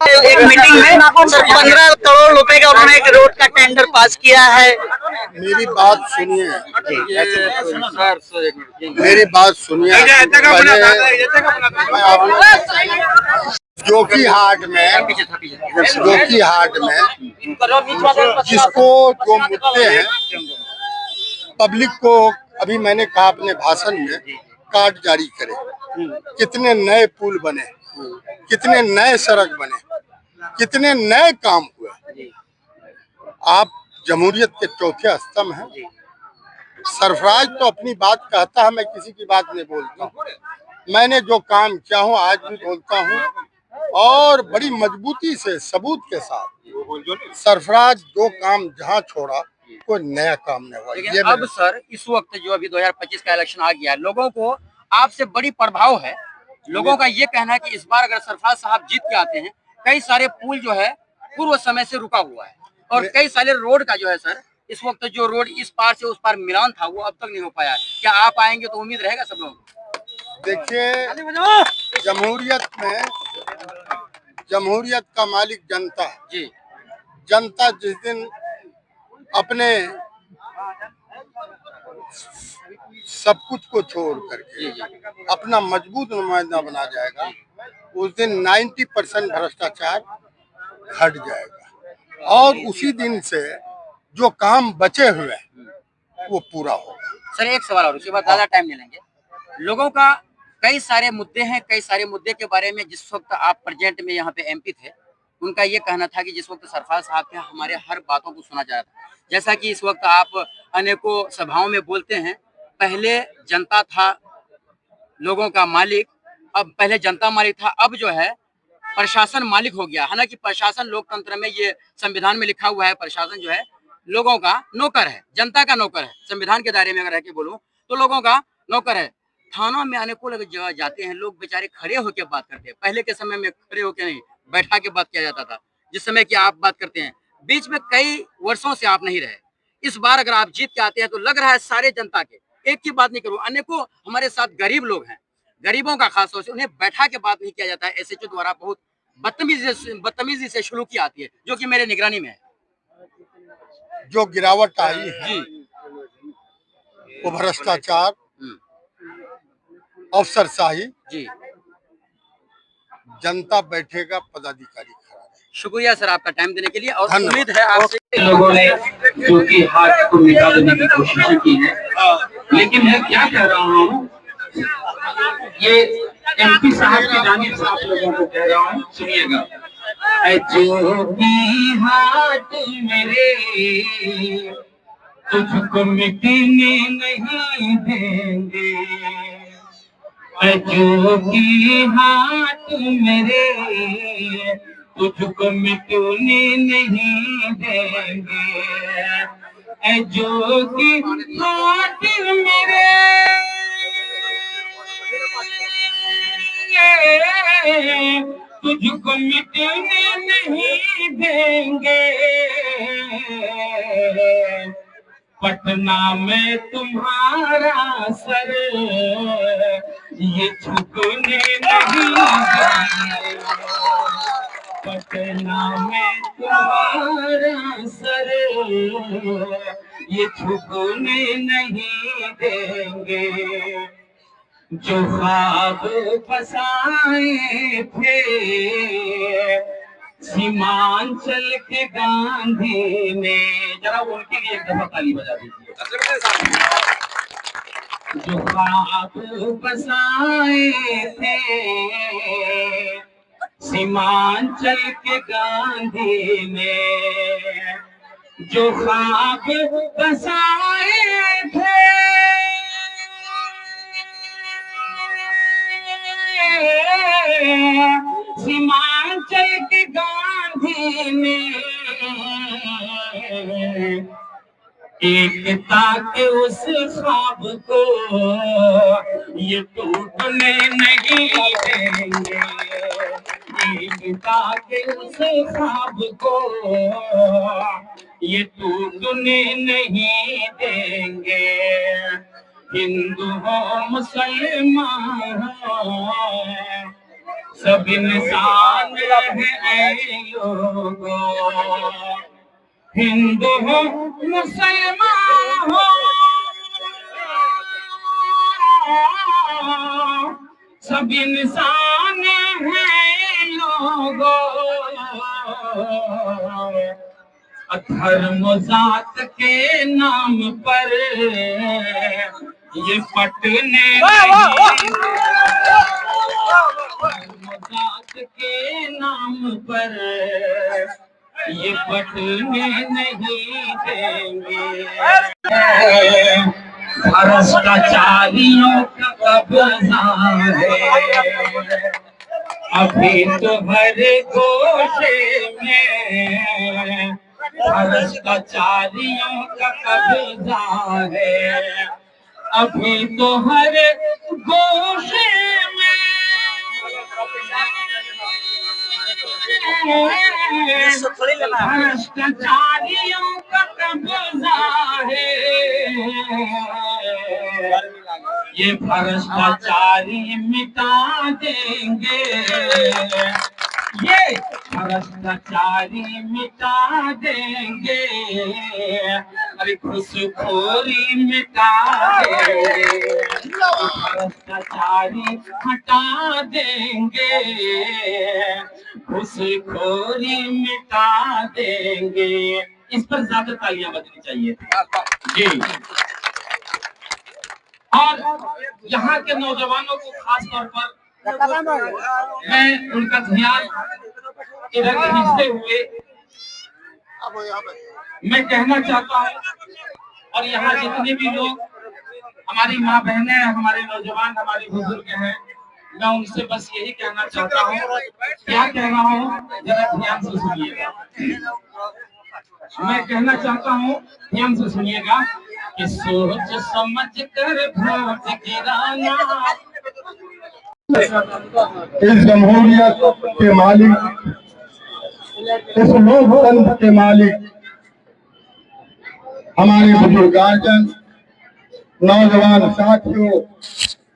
एक मीटिंग में 15 करोड़ रुपए का उन्होंने एक रोड का टेंडर पास किया है। मेरी बात सुनिए, मेरी बात सुनिए। जोकीहाट में जिसको जो मुद्दे हैं पब्लिक को, अभी मैंने कहा अपने भाषण में, कार्ड जारी करे। कितने नए पुल बने, कितने नए सड़क बने, कितने नए काम हुए। आप जमहूरियत के चौथे स्तंभ हैं। सरफराज तो अपनी बात कहता है, मैं किसी की बात नहीं बोलता हूँ। मैंने जो काम किया हूँ आज भी बोलता हूँ, और बड़ी मजबूती से सबूत के साथ। सरफराज जो काम जहाँ छोड़ा कोई नया काम नहीं हुआ। ये अब सर इस वक्त जो अभी 2025 का इलेक्शन आ गया है, लोगों को आपसे बड़ी प्रभाव है। लोगों का ये कहना है कि इस बार अगर सरफराज साहब जीत के आते हैं, कई सारे पुल जो है पूर्व समय से रुका हुआ है, और कई सारे रोड का जो है सर, इस वक्त जो रोड इस पार से उस पार मिलान था वो अब तक नहीं हो पाया। क्या आप आएंगे तो उम्मीद रहेगा सब लोगों को? देखिए, जमहूरियत का मालिक जनता है जी। जनता जिस दिन अपने सब कुछ को छोड़ करके अपना मजबूत नुमाइंदा बना जाएगा, उस दिन 90% भ्रष्टाचार हट जाएगा, और उसी दिन से जो काम बचे हुए वो पूरा होगा। सर एक सवाल और, उसके बाद ज्यादा टाइम नहीं लेंगे। लोगों का कई सारे मुद्दे हैं, कई सारे मुद्दे के बारे में जिस वक्त आप प्रेजेंट में यहाँ पे एमपी थे, उनका ये कहना था कि जिस वक्त सरफराज साहब थे हमारे हर बातों को सुना जा रहा था। जैसा कि इस वक्त आप अनेकों सभाओं में बोलते हैं, पहले जनता था लोगों का मालिक, अब पहले जनता मालिक था, अब जो है प्रशासन मालिक हो गया। हालांकि प्रशासन लोकतंत्र में, ये संविधान में लिखा हुआ है, प्रशासन जो है लोगों का नौकर है, जनता का नौकर है। संविधान के दायरे में अगर रह के बोलूं तो लोगों का नौकर है। थाना में अनेकों लोग जगह जाते हैं, लोग बेचारे खड़े होकर बात करते हैं। पहले के समय में खड़े होकर नहीं, बैठा के बात किया जाता था। जिस समय की आप बात करते हैं, बीच में कई वर्षों से आप नहीं रहे। इस बार अगर आप जीत के आते हैं तो लग रहा है सारे जनता के, एक की बात नहीं करूँ, अनेकों हमारे साथ गरीब लोग हैं, गरीबों का खास तौर से उन्हें बैठा के बात नहीं किया जाता है। एसएचओ द्वारा बहुत बदतमीजी से शुरू आती है, जो कि मेरे निगरानी में है। जो गिरावट आई है वो भ्रष्टाचार, अफसरशाही जी। जनता बैठेगा, पदाधिकारी खड़ा है। शुक्रिया सर आपका टाइम देने के लिए, और उम्मीद है आपसे। लोगों ने जो कि हाथ को मिटा देने की कोशिश की है, लेकिन मैं क्या कह रहा हूँ, ये एमपी साहब की जानिब से आप लोगों को कह रहा हूँ, सुनिएगा। जो भी हाथ मेरे तुझको मिटने नहीं देंगे, जो भी हाथ मेरे तुझको मिटने नहीं देंगे, जो कि हाथ मेरे तुझको मिटने नहीं देंगे। पटना में तुम्हारा सर ये झुकने नहीं देंगे, पटना में तुम्हारा सर ये झुकने नहीं देंगे। जो ख्वाब बसाए थे सीमांचल के गांधी ने, जरा उनके लिए एक दफा ताली बजा दीजिए। जो ख्वाब बसाए थे सीमांचल के गांधी ने, जो ख्वाब बसाए थे सीमांचल के गांधी ने, एकता के उस ख्वाब को ये टूटने नहीं देंगे, एकता के उस ख्वाब को ये टूटने नहीं देंगे। हिंदू हो मुसलमान हो सब इंसान है लोगों, हिंदू हो मुसलमान हो, सब इंसान है लोगों, धर्म जात के नाम पर ये पटने नहीं, धर्म जात के नाम पर ये पटने नहीं देंगे। भ्रष्टाचारियों का कब्जा है अभी तो हर गोशे में, भ्रष्टाचारियों का कब्जा है अभी तो हर गोशे में, भ्रष्टाचारियों का कब्जा है, ये भ्रष्टाचारी मिटा देंगे, ये भ्रष्टाचारी मिटा देंगे, अरे घूसखोरी मिटा देंगे, भ्रष्टाचारी हटा देंगे, घूसखोरी मिटा देंगे। इस पर ज्यादा तालियां बजनी चाहिए जी। और यहाँ के नौजवानों को खास तौर पर मैं उनका ध्यान इधर खींचते हुए मैं कहना चाहता हूँ, और यहाँ जितने भी लोग हमारी माँ बहनें हैं, हमारे नौजवान, हमारे बुजुर्ग हैं, मैं उनसे बस यही कहना चाहता हूँ, क्या कह रहा हूँ जरा ध्यान से सुनिएगा। मैं कहना चाहता हूँ, ध्यान से सुनिएगा कि सोच समझ कर वोट गिराना। इस जमहूरियत के मालिक, इस लोकतंत्र के मालिक हमारे बुजुर्गार्जन, नौजवान साथियों,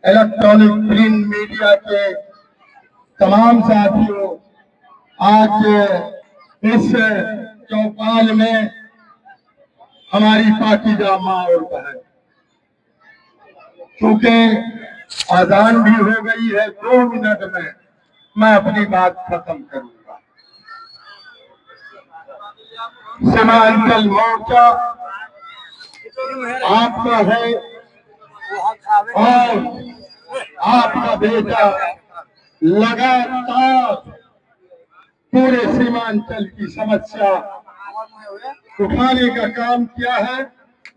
इलेक्ट्रॉनिक प्रिंट मीडिया के तमाम साथियों, आज इस चौपाल में हमारी पाकीज़ा माँ और बहन, क्योंकि आजान भी हो गई है, 2 मिनट में मैं अपनी बात खत्म करूंगा। सीमांचल मोर्चा आपका है और आपका बेटा लगातार पूरे सीमांचल की समस्या उठाने का काम किया है,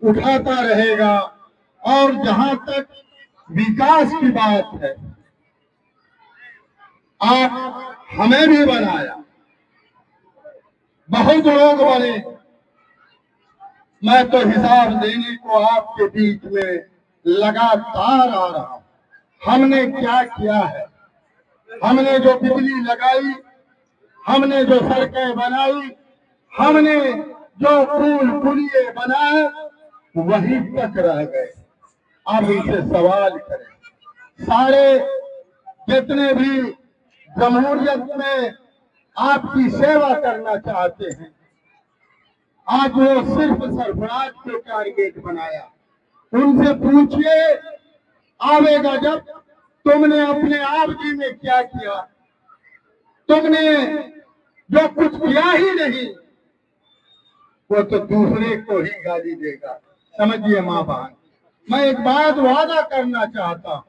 उठाता रहेगा। और जहां तक विकास की बात है, आप हमें भी बनाया, बहुत लोग बने, मैं तो हिसाब देने को आपके बीच में लगातार आ रहा हूं। हमने क्या किया है, हमने जो बिजली लगाई, हमने जो सड़कें बनाई, हमने जो पुल पुलिये बनाए, वहीं तक रह गए। आप इनसे सवाल करें, सारे जितने भी जमहूरियत में आपकी सेवा करना चाहते हैं, आज वो सिर्फ सरफराज के टारगेट बनाया। उनसे पूछिए आवेगा जब, तुमने अपने आप जी में क्या किया, तुमने जो कुछ किया ही नहीं, वो तो दूसरे को ही गाली देगा। समझिए माँ बहन, मैं एक बात वादा करना चाहता हूँ,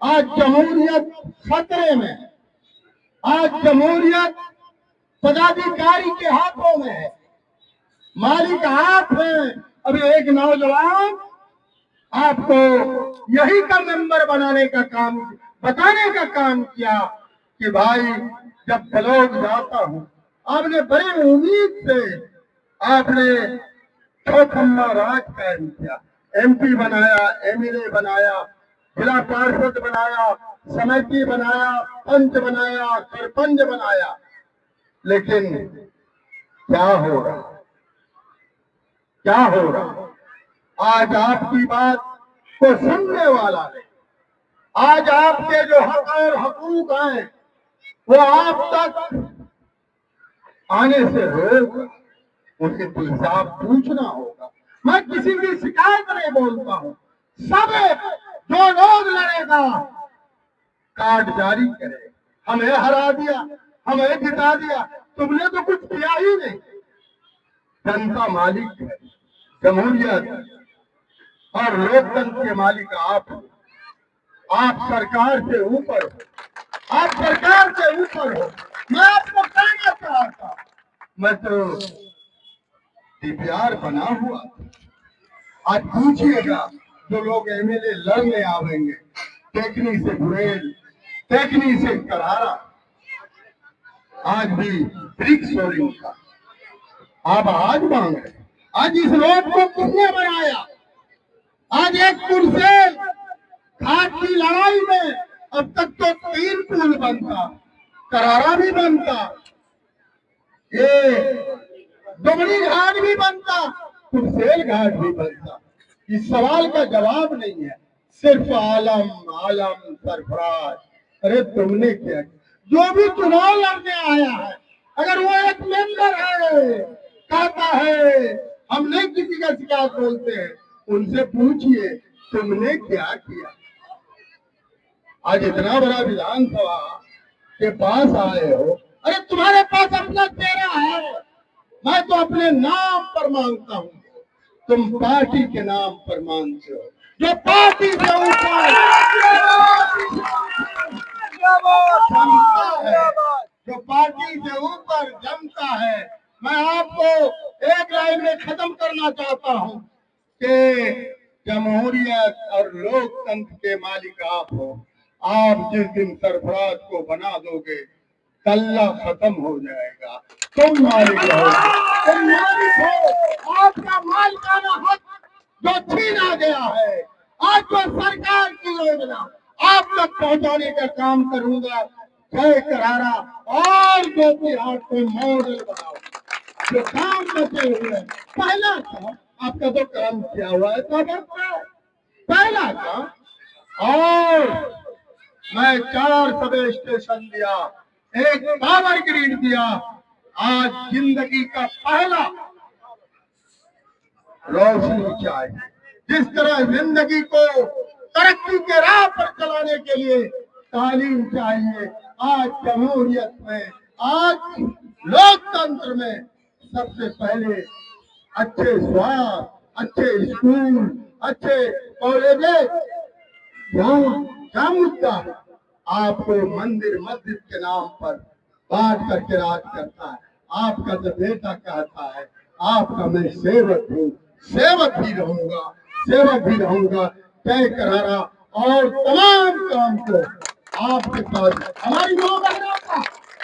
आज जमहूरियत खतरे में, आज जमहूरियत पदाधिकारी के हाथों में है, मालिक आप हैं। अभी एक नौजवान आपको यही का मेंबर बनाने का काम, बताने का काम किया कि भाई जब बलौद जाता हूँ, आपने बड़ी उम्मीद से आपने चौखम्मा राज कायम किया, MP बनाया, MLA बनाया, जिला पार्षद बनाया, समिति बनाया, पंच बनाया, सरपंच बनाया, लेकिन क्या हो रहा, क्या हो रहा? आज आपकी बात को सुनने वाला नहीं, आज आपके जो हक और हकूक हैं वो आप तक आने से रोक, उसे तो हिसाब पूछना होगा। मैं किसी की शिकायत नहीं बोलता हूँ, सब जो लोग लड़ेगा कार्ड जारी करे। हमें हरा दिया, हमें जिता दिया, तुमने तो कुछ किया ही नहीं। जनता मालिक है, जमहूरियत और लोकतंत्र के मालिक आप हो। आप सरकार से ऊपर हो, आप सरकार से ऊपर हो। मैं आपको कहना चाहता, मैं तो डीपीआर बना हुआ था। आज पूछिएगा जो लोग एमएलए लड़ने आवेंगे, टेकनी से गुरेल, टेकनी से करारा, आज भी ब्रिक्स सोलिंग का आप आज मांग रहे। आज इस रोड को किसने बनाया? आज एक कुर्सेल घाट की लड़ाई में अब तक तो 3 पुल बनता, करारा भी बनता, ये डुमरी घाट भी बनता, कुर्सेल घाट भी बनता। इस सवाल का जवाब नहीं है, सिर्फ आलम आलम सरफराज। अरे तुमने क्या, जो भी चुनाव लड़ने आया है, अगर वो एक मेंबर है, कहता है हम नहीं किसी का शिकायत बोलते हैं, उनसे पूछिए तुमने क्या किया। आज इतना बड़ा विधानसभा के पास आए हो, अरे तुम्हारे पास अपना चेहरा है, मैं तो अपने नाम पर मांगता हूँ, तुम पार्टी के नाम पर मांगते हो। जो पार्टी से ऊपर जमता है, जो पार्टी से ऊपर जमता है, मैं आपको एक लाइन में खत्म करना चाहता हूँ कि जमहूरियत और लोकतंत्र के मालिक आप हो। आप जिस दिन सरफराज को बना दोगे, कल्ला खत्म हो जाएगा। तुम मालिक हो, तुम मालिक हो। आपका मालिकाना हक जो छीना गया है, आज जो सरकार की योजना आप तक पहुंचाने का काम करूंगा। जय करारा और जोतिहाट को मॉडल बनाओ, जो काम बचे हुए। पहला काम आपका तो काम किया हुआ है, पहला काम। और मैं 4 सब स्टेशन दिया, एक पावर ग्रिड दिया। आज जिंदगी का पहला रोशनी चाहिए। जिस तरह जिंदगी को तरक्की के राह पर चलाने के लिए तालीम चाहिए, आज जमहूरियत में, आज लोकतंत्र में सबसे पहले अच्छे स्वास्थ्य, अच्छे स्कूल, अच्छे कॉलेज। क्या मुद्दा है? आपको मंदिर मस्जिद के नाम पर बांट करके राज करता है। आपका तो बेटा कहता है आपका मैं सेवक हूँ, सेवक भी रहूंगा, सेवक भी रहूंगा। जय करारा और तमाम काम को आपके पास हमारी माँ बहनों का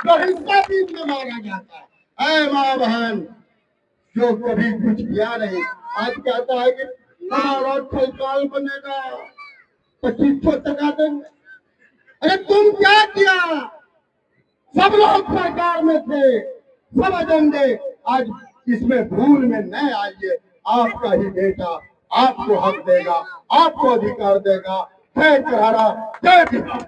जो हिस्सा बीच में मारा जाता है। ऐ माँ बहन जो कभी कुछ किया नहीं, आज कहता है कि हमारा सरकार बनेगा, 2500 टका देंगे। अरे तुम क्या किया? सब लोग सरकार में थे, सब एजेंडे। आज इसमें भूल में न आइए। आपका ही बेटा आपको हक देगा, आपको अधिकार देगा। जय करारा, जय बिहार।